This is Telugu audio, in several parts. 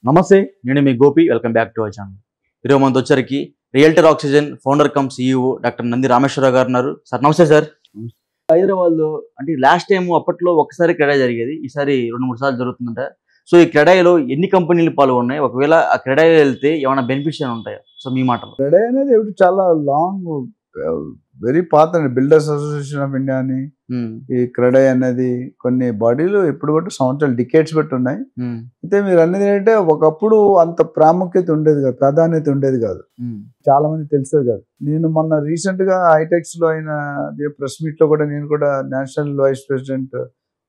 నమస్తే, నేను మీ Gopi. Welcome back to our channel. ఈరోజు మనతో వచ్చరికి realtor Oxygen founder cum CEO doctor Nandi Rameshwararao garu ఉన్నారు. సార్ నమస్తే సార్. హైదరాబాద్లో అంటే లాస్ట్ టైం అప్పట్లో ఒకసారి క్రెడా జరిగేది, ఈసారి 2-3 సార్లు జరుగుతుందంట. సో ఈ క్రెడాయిలో ఎన్ని కంపెనీలు పాల్గొన్నాయి, ఒకవేళ ఆ క్రెడాయిలో వెళ్తే ఏమైనా బెనిఫిట్స్ ఏమైనా ఉంటాయా? సో మీ మాటలు. క్రెడా అనేది ఇప్పుడు చాలా లాంగ్ వెరీ పాత అండి. బిల్డర్స్ అసోసియేషన్ ఆఫ్ ఇండియా అని ఈ క్రెడా అనేది కొన్ని బాడీలు ఎప్పుడు కూడా సంవత్సరాలు డికేట్స్ బట్టి ఉన్నాయి. అయితే మీరు అనేది ఏంటంటే ఒకప్పుడు అంత ప్రాముఖ్యత ఉండేది కాదు, ప్రాధాన్యత ఉండేది కాదు, చాలా మంది తెలిసేది కాదు. నేను మొన్న రీసెంట్ గా హైటెక్స్ లో అయిన ప్రెస్ మీట్ లో కూడా నేను కూడా national vice president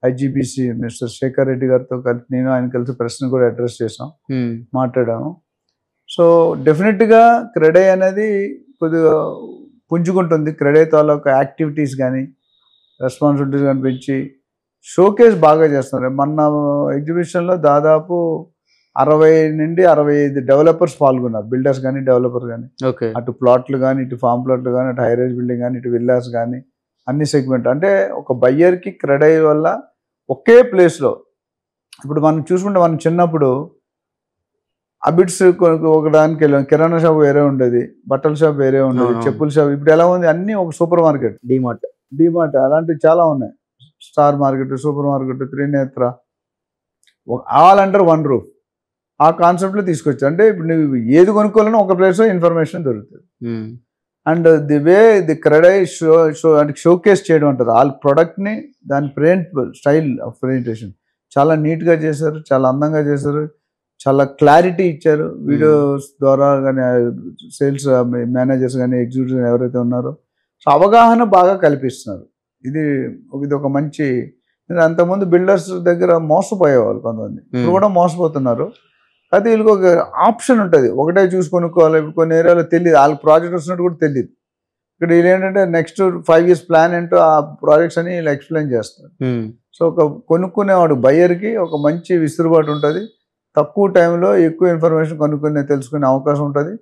IGBC mister Shekhar Reddy గారితో కలిసి నేను ఆయన కలిసి ప్రశ్న కూడా అడ్రస్ చేసాం, మాట్లాడాము. సో డెఫినెట్ గా క్రెడా అనేది కొద్దిగా పుంజుకుంటుంది. క్రెడా తాలూకా యాక్టివిటీస్ కానీ రెస్పాన్సిబిలిటీస్ కానీ పెంచి షోకేస్ బాగా చేస్తున్నారు. మొన్న ఎగ్జిబిషన్లో దాదాపు 60 నుండి 65 డెవలపర్స్ పాల్గొన్నారు, బిల్డర్స్ కానీ డెవలపర్స్ కానీ. అటు ప్లాట్లు కానీ, ఇటు ఫామ్ ప్లాట్లు కానీ, అటు హైరైజ్ బిల్డింగ్ కానీ, ఇటు విల్లాస్ కానీ, అన్ని సెగ్మెంట్. అంటే ఒక బయ్యర్కి క్రెడా వల్ల ఒకే ప్లేస్లో, ఇప్పుడు మనం చూసుకుంటే మనం చిన్నప్పుడు అబిట్స్ ఒకదానికి వెళ్ళాం, కిరాణా షాప్ వేరే ఉండేది, బట్టల షాప్ వేరే ఉండేది, చెప్పుల షాప్. ఇప్పుడు ఎలా ఉంది, అన్ని ఒక సూపర్ మార్కెట్, డిమార్ట్ అలాంటివి చాలా ఉన్నాయి. Star market, super market, Trinetra, all under one roof. ఆ కాన్సెప్ట్లో తీసుకొచ్చారు. అంటే ఇప్పుడు నువ్వు ఏది కొనుక్కోవాలని ఒక ప్లేస్లో ఇన్ఫర్మేషన్ దొరుకుతుంది. And the way the క్రెడా show అంటే షోకేస్ చేయడం అంటారు, ఆ ప్రోడక్ట్ని దాని ప్రింట్ స్టైల్ ఆఫ్ ప్రెజెంటేషన్ చాలా నీట్గా చేశారు, చాలా అందంగా చేశారు, చాలా క్లారిటీ ఇచ్చారు. వీడియోస్ ద్వారా కానీ సేల్స్ మేనేజర్స్ కానీ ఎగ్జిక్యూటివ్స్ కానీ ఎవరైతే ఉన్నారో సో అవగాహన బాగా కల్పిస్తున్నారు. ఇది ఒక మంచి. అంతకుముందు బిల్డర్స్ దగ్గర మోసపోయేవాళ్ళు కొంతమంది, ఇప్పుడు కూడా మోసపోతున్నారు. అయితే వీళ్ళకి ఒక ఆప్షన్ ఉంటుంది, ఒకటే చూసి కొనుక్కోవాలి. ఇప్పుడు కొన్ని ఏరియాలో తెలియదు, వాళ్ళకి ప్రాజెక్ట్ వస్తున్నట్టు కూడా తెలియదు. ఇక్కడ వీళ్ళు ఏంటంటే నెక్స్ట్ 5 years ప్లాన్ ఏంటో ఆ ప్రాజెక్ట్స్ అని వీళ్ళు ఎక్స్ప్లెయిన్ చేస్తారు. సో ఒక కొనుక్కునేవాడు బయ్యర్కి ఒక మంచి విసురుబాటు ఉంటుంది, తక్కువ టైంలో ఎక్కువ ఇన్ఫర్మేషన్ తెలుసుకునే అవకాశం ఉంటుంది,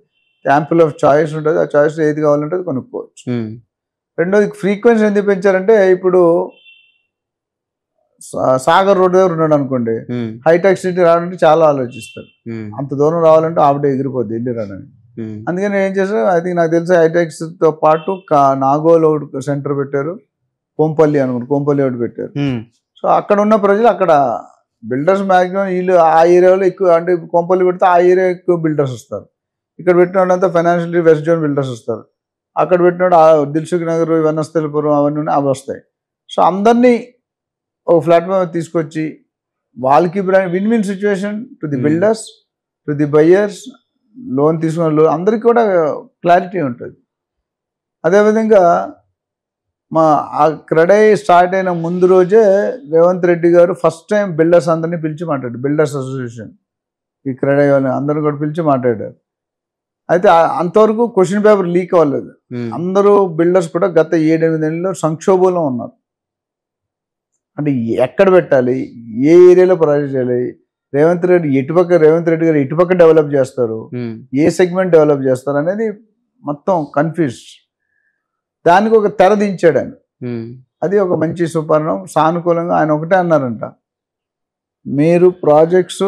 యాంపుల్ ఆఫ్ చాయిస్ ఉంటుంది. ఆ చాయిస్ ఏది కావాలంటే అది కొనుక్కోవచ్చు. రెండోది ఫ్రీక్వెన్సీ ఎందుకు పెంచారంటే, ఇప్పుడు సాగర్ రోడ్ దగ్గర ఉన్నాడు అనుకోండి, హైటెక్ సిటీ రావాలంటే చాలా ఆలోచిస్తారు. అంత దూరం రావాలంటే ఆవిడ ఎగిరిపోద్ది వెళ్ళి రావడానికి. అందుకని ఏం చేశారు, ఐ థింక్ నాకు తెలిసి హైటెక్స్తో పాటు నాగోల్ ఒకటి సెంటర్ పెట్టారు, కోంపల్లి అనుకుంటు కోంపల్లి ఒకటి పెట్టారు. సో అక్కడ ఉన్న ప్రజలు, అక్కడ బిల్డర్స్ మ్యాక్సిమం వీళ్ళు ఆ ఏరియాలో ఎక్కువ, అంటే కొంపల్లి పెడితే ఆ ఏరియా ఎక్కువ బిల్డర్స్ వస్తారు. ఇక్కడ పెట్టినోడంతా ఫైనాన్షియల్లీ వెస్ట్ జోన్ బిల్డర్స్ వస్తారు. అక్కడ పెట్టినోడు దిల్సుఖ్ నగర్, వనస్థలిపురం అవన్నీ అవి వస్తాయి. సో అందరినీ ఒక ప్లాట్ఫామ్ తీసుకొచ్చి వాళ్ళకి win win situation to the builders, to the buyers, loan తీసుకున్న లోన్ అందరికీ కూడా క్లారిటీ ఉంటుంది. అదేవిధంగా ఆ క్రెడా స్టార్ట్ అయిన ముందు రోజే రేవంత్ రెడ్డి గారు ఫస్ట్ టైం బిల్డర్స్ అందరినీ పిలిచి మాట్లాడారు. బిల్డర్స్ అసోసియేషన్ ఈ క్రెడా అందరూ కూడా పిలిచి మాట్లాడారు. అయితే అంతవరకు క్వశ్చన్ పేపర్ లీక్ అవ్వలేదు. అందరూ బిల్డర్స్ కూడా గత 7-8 నెలల్లో సంక్షోభంలో ఉన్నారు. అంటే ఎక్కడ పెట్టాలి, ఏ ఏరియాలో ప్రాజెక్ట్ చేయాలి, రేవంత్ రెడ్డి గారు ఇటుపక్క డెవలప్ చేస్తారు, ఏ సెగ్మెంట్ డెవలప్ చేస్తారు అనేది మొత్తం కన్ఫ్యూజ్. దానికి ఒక తెర దించాడు ఆయన. అది ఒక మంచి సుపర్ణం. సానుకూలంగా ఆయన ఒకటే అన్నారంట, మీరు ప్రాజెక్ట్స్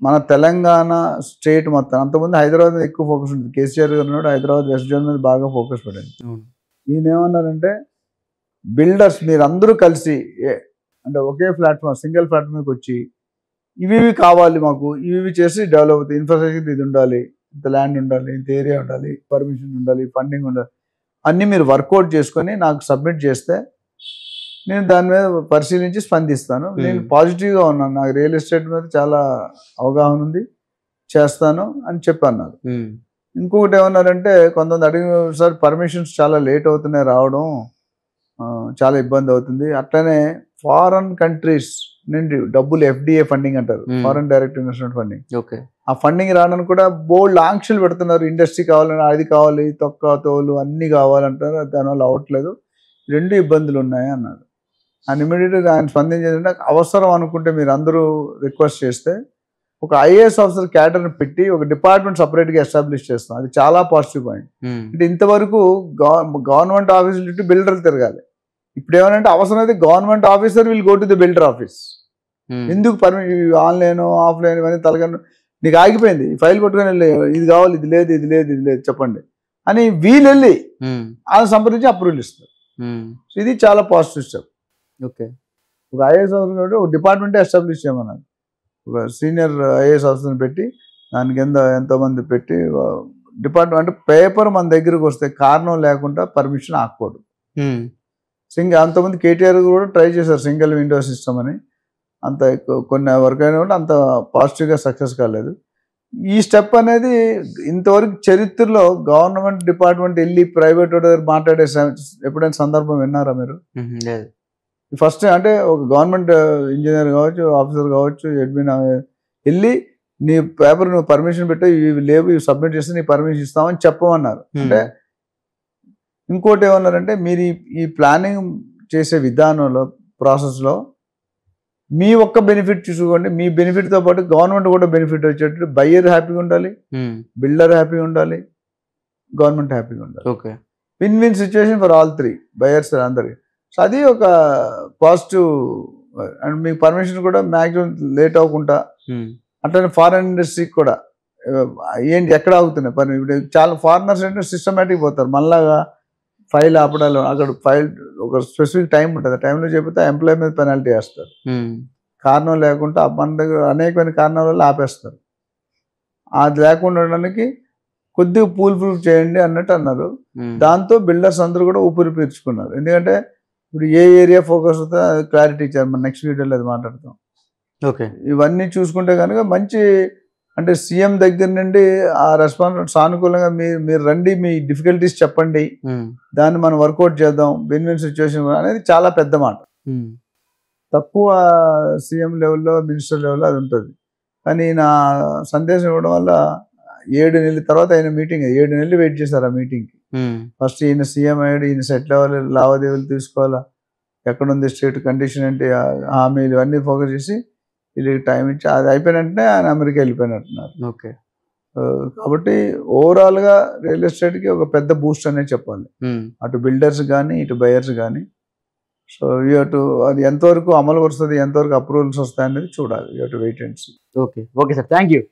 మన తెలంగాణ స్టేట్ మొత్తం, అంతకుముందు హైదరాబాద్ మీద ఎక్కువ ఫోకస్ ఉంటుంది, కేసీఆర్ గారు ఉన్నాడు, హైదరాబాద్ వెస్ట్ జోన్ మీద బాగా ఫోకస్ పడింది. ఈయన ఏమన్నారంటే, బిల్డర్స్ మీరు అందరూ కలిసి అంటే ఒకే ప్లాట్ఫామ్, సింగిల్ ప్లాట్ఫామ్ మీదకి వచ్చి ఇవి కావాలి మాకు, ఇవి చేసి డెవలప్ అవుతుంది, ఇన్ఫ్రాస్ట్రక్చర్ ఇది ఉండాలి, ఇంత ల్యాండ్ ఉండాలి, ఇంత ఏరియా ఉండాలి, పర్మిషన్ ఉండాలి, ఫండింగ్ ఉండాలి, అన్నీ మీరు వర్కౌట్ చేసుకొని నాకు సబ్మిట్ చేస్తే నేను దాని మీద పరిశీలించి స్పందిస్తాను. నేను పాజిటివ్గా ఉన్నాను, నాకు రియల్ ఎస్టేట్ మీద చాలా అవగాహన ఉంది, చేస్తాను అని చెప్పన్నారు. ఇంకొకటి ఏమన్నారంటే, కొంతమంది అడిగిన సార్ పర్మిషన్స్ చాలా లేట్ అవుతున్నాయి రావడం, చాలా ఇబ్బంది అవుతుంది. అట్లనే ఫారెన్ కంట్రీస్ నుండి డబ్బులు FDI ఫండింగ్ అంటారు, ఫారెన్ డైరెక్ట్ ఇన్వెస్ట్మెంట్ ఫండింగ్. ఆ ఫండింగ్ రావడానికి కూడా బోల్డ్ ఆంక్షలు పెడుతున్నారు. ఇండస్ట్రీ కావాలని, అది కావాలి, తొక్క తోలు అన్నీ కావాలంటారు, దానివల్ల అవ్వట్లేదు, 2 ఇబ్బందులు ఉన్నాయి అన్నారు. ఆయన ఇమీడియట్గా ఆయన స్పందించేదంటే, అవసరం అనుకుంటే మీరు అందరూ రిక్వెస్ట్ చేస్తే ఒక IAS ఆఫీసర్ క్యాడర్ని పెట్టి ఒక డిపార్ట్మెంట్ సపరేట్గా ఎస్టాబ్లిష్ చేస్తాం. అది చాలా పాజిటివ్ పాయింట్. అంటే ఇంతవరకు గవర్నమెంట్ ఆఫీసులు చుట్టూ బిల్డర్లు తిరగాలి. ఇప్పుడు ఏమనంటే అవసరం అయితే government officer will go to the builder office. ఎందుకు పర్మిషన్ ఆన్లైన్ ఆఫ్లైన్ ఇవన్నీ తలకన్నా నీకు ఆగిపోయింది, ఈ ఫైల్ పట్టుకొని వెళ్ళి ఇది కావాలి, ఇది లేదు, ఇది లేదు, ఇది లేదు చెప్పండి అని వీళ్ళు వెళ్ళి వాళ్ళని సంప్రదించి అప్రూవల్ ఇస్తారు. సో ఇది చాలా పాజిటివ్ స్టెప్. ఓకే, ఒక ఐఏఎస్ ఆఫీసర్ ఒక డిపార్ట్మెంటే ఎస్టాబ్లిష్ చేయమన్నారు. ఒక సీనియర్ ఐఏఎస్ ఆఫీసర్ని పెట్టి దాని కింద ఎంతోమంది పెట్టి డిపార్ట్మెంట్ అంటే పేపర్ మన దగ్గరకు వస్తే కారణం లేకుండా పర్మిషన్ ఆకూడదు. అంతమంది కేటీఆర్ కూడా ట్రై చేశారు సింగిల్ విండో సిస్టమ్ అని, అంత ఎక్కువ కొన్ని వరకు అయినా కూడా అంత పాజిటివ్గా సక్సెస్ కాలేదు. ఈ స్టెప్ అనేది ఇంతవరకు చరిత్రలో గవర్నమెంట్ డిపార్ట్మెంట్ వెళ్ళి ప్రైవేట్ దగ్గర మాట్లాడే ఎప్పుడైనా సందర్భం విన్నారా మీరు? ఫస్ట్ అంటే ఒక గవర్నమెంట్ ఇంజనీర్ కావచ్చు, ఆఫీసర్ కావచ్చు, అడ్మిన్ వెళ్ళి నీ పేపర్ నువ్వు పర్మిషన్ పెట్టా, ఇవి లేవు, ఇవి సబ్మిట్ చేస్తే నీ పర్మిషన్ ఇస్తామని చెప్పమన్నారు. అంటే ఇంకోటి ఏమన్నారంటే మీరు ఈ ప్లానింగ్ చేసే విధానంలో ప్రాసెస్లో మీ ఒక్క బెనిఫిట్ చూసుకోండి, మీ బెనిఫిట్తో పాటు గవర్నమెంట్ కూడా బెనిఫిట్ వచ్చేటట్టు బయ్యర్ హ్యాపీగా ఉండాలి, బిల్డర్ హ్యాపీగా ఉండాలి, గవర్నమెంట్ హ్యాపీగా ఉండాలి. Okay, win win situation for all three, buyers అందరికి. సో అది ఒక పాజిటివ్. అండ్ మీకు పర్మిషన్ కూడా మ్యాక్సిమం లేట్ అవ్వకుండా, అట్లనే ఫారెన్ ఇండస్ట్రీకి కూడా ఏంటి ఎక్కడ ఆగుతున్నాయి పని. ఇప్పుడు చాలా ఫారినర్స్ అంటే సిస్టమేటిక్ పోతారు, మళ్ళాగా ఫైల్ ఆపడాలి, అక్కడ ఫైల్ ఒక స్పెసిఫిక్ టైం ఉంటుంది, ఆ టైంలో చెబితే ఎంప్లాయ్ మీద పెనాల్టీ వేస్తారు, కారణం లేకుండా మన దగ్గర అనేకమైన కారణాల వల్ల ఆపేస్తారు. అది లేకుండా ఉండడానికి కొద్దిగా పూల్ ప్రూఫ్ చేయండి అన్నట్టు అన్నారు. దాంతో బిల్డర్స్ అందరూ కూడా ఊపిరి పీల్చుకున్నారు. ఎందుకంటే ఇప్పుడు ఏ ఏరియా ఫోకస్ అవుతుందో అది క్లారిటీ ఇచ్చారు, మన నెక్స్ట్ వీడియోలో అది మాట్లాడతాం. ఓకే, ఇవన్నీ చూసుకుంటే కనుక మంచి అంటే సీఎం దగ్గర నుండి ఆ రెస్పాన్స్ సానుకూలంగా మీరు రండి, మీ డిఫికల్టీస్ చెప్పండి, దాన్ని మనం వర్కౌట్ చేద్దాం, విన్ విన్ సిచ్యువేషన్ అనేది చాలా పెద్ద మాట. తక్కువ సీఎం లెవెల్లో మినిస్టర్ లెవెల్లో అది ఉంటుంది. కానీ నా సందేశం ఇవ్వడం వల్ల 7 నెలల తర్వాత ఆయన మీటింగ్ 7 నెలలు వెయిట్ చేశారు ఆ మీటింగ్కి. ఫస్ట్ ఈయన సీఎం అయ్యాడు, ఈయన సెటిల్ అవ్వాలి, లావాదేవీలు తీసుకోవాలా, ఎక్కడుంది స్టేట్ కండిషన్ ఏంటి, హామీలు అన్నీ ఫోకస్ చేసి వీళ్ళకి టైం ఇచ్చి అది అయిపోయిన వెంటనే ఆయన అమెరికా వెళ్ళిపోయినట్టున్నారు. ఓకే, కాబట్టి ఓవరాల్గా రియల్ ఎస్టేట్కి ఒక పెద్ద బూస్ట్ అనేది చెప్పాలి, అటు బిల్డర్స్ కానీ ఇటు బయర్స్ కానీ. సో అటు అది ఎంతవరకు అమలు వస్తుంది, ఎంతవరకు అప్రూవల్స్ వస్తాయి అనేది చూడాలి, ఇటు wait and see. Okay, okay sir, thank you.